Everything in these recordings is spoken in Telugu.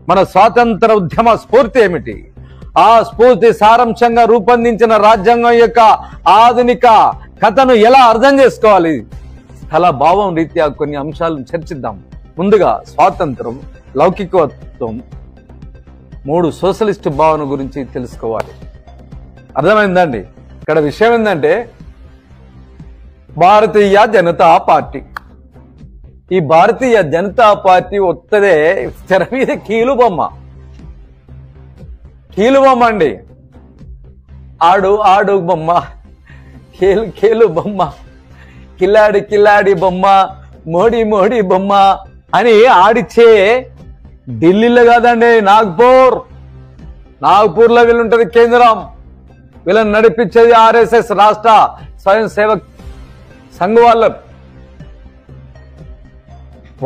మన స్వాతంత్ర ఉద్యమ స్ఫూర్తి ఏమిటి, ఆ స్ఫూర్తి సారాంశంగా రూపొందించిన రాజ్యాంగం యొక్క ఆధునిక కథను ఎలా అర్థం చేసుకోవాలి, స్థల భావం రీత్యా కొన్ని అంశాలను చర్చిద్దాం. ముందుగా స్వాతంత్రం, లౌకికత్వం, 3 సోషలిస్టు భావన గురించి తెలుసుకోవాలి. అర్థమైందండి? ఇక్కడ విషయం ఏంటంటే భారతీయ జనతా పార్టీ, ఈ భారతీయ జనతా పార్టీ వస్తదే తెర మీద కీలుబొమ్మ అండి. ఆడు బొమ్మ, కేలు బొమ్మ, కిల్లాడి బొమ్మ, మోడీ బొమ్మ అని ఆడిచ్చే ఢిల్లీలో కాదండి, నాగ్పూర్లో వీళ్ళుంటది కేంద్రం. వీళ్ళని నడిపించేది RSS రాష్ట్ర స్వయం సేవక్ సంఘ్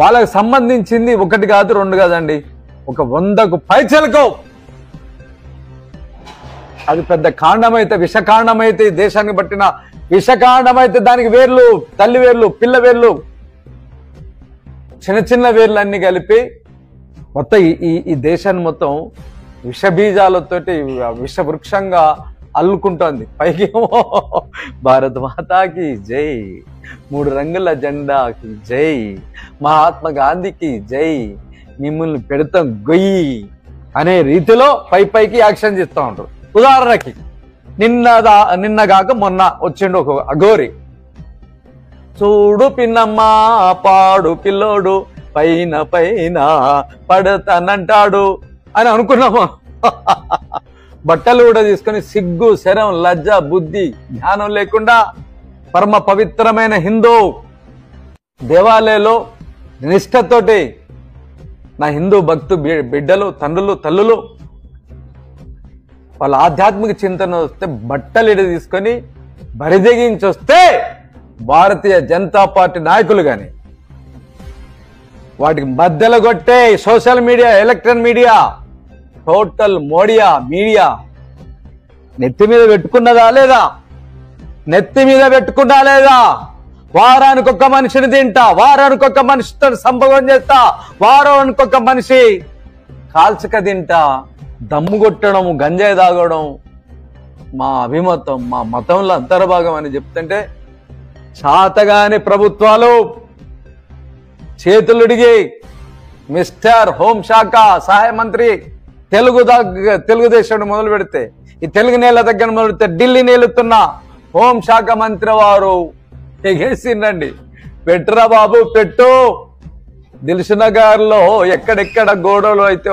వాళ్ళకి సంబంధించింది 1 కాదు 2 కాదండి, ఒక 100కు పైచలకు. అది పెద్ద కాండమైతే, విషకాండమైతే, దేశానికి పట్టిన విషకాండమైతే దానికి వేర్లు, తల్లి వేర్లు, పిల్ల వేర్లు, చిన్న వేర్లు అన్ని కలిపి మొత్తం ఈ దేశాన్ని మొత్తం విషబీజాలతోటి విషవృక్షంగా అల్లుకుంటోంది. పైకేమో భారత మాతాకి జై, 3 రంగుల జెండాకి జై, మహాత్మా గాంధీకి జై, మిమ్మల్ని పెడతాం గొయ్యి అనే రీతిలో పైకి యాక్షన్ చేస్తూ ఉంటారు. ఉదాహరణకి నిన్నగాక మొన్న వచ్చిండు ఒక అఘోరి, చూడు పిన్నమ్మ పాడు పిల్లోడు పైన పడతానంటాడు అని అనుకున్నాము. బట్టలు కూడా తీసుకొని సిగ్గు, శరం, లజ్జ, బుద్ధి, జ్ఞానం లేకుండా పరమ పవిత్రమైన హిందూ దేవాలయంలో నిష్ఠతోటి నా హిందూ భక్తు బిడ్డలు, తండ్రులు, తల్లులు వాళ్ళ ఆధ్యాత్మిక చింతన వస్తే బట్టలు ఇడి తీసుకొని బరిదెగించి వస్తే భారతీయ జనతా పార్టీ నాయకులు కానీ వాటికి మధ్యలో కొట్టే social media, electronic media, total media నెత్తి మీద పెట్టుకున్నదా లేదా? వారానికి 1 మనిషిని తింటా, వారానికి 1 మనిషితో సంభవం చేస్తా, వారానికి 1 మనిషి కాల్చక తింటా, దమ్ము కొట్టడం, గంజాయి తాగడం మా అభిమతం, మా మతంలో అంతర్భాగం అని చెప్తుంటే చాతగాని ప్రభుత్వాలు చేతులుడిగి మిస్టర్ హోంశాఖ సహాయ మంత్రి తెలుగుదేశం మొదలు పెడితే, ఈ తెలుగు నేల దగ్గర మొదలు పెడితే ఢిల్లీ నేలుతున్న హోంశాఖ మంత్రి వారు ఎగేసిండండి. పెట్టురా బాబు పెట్టు, దిల్సుఖ్నగర్ లో ఎక్కడెక్కడ గోడలు అయితే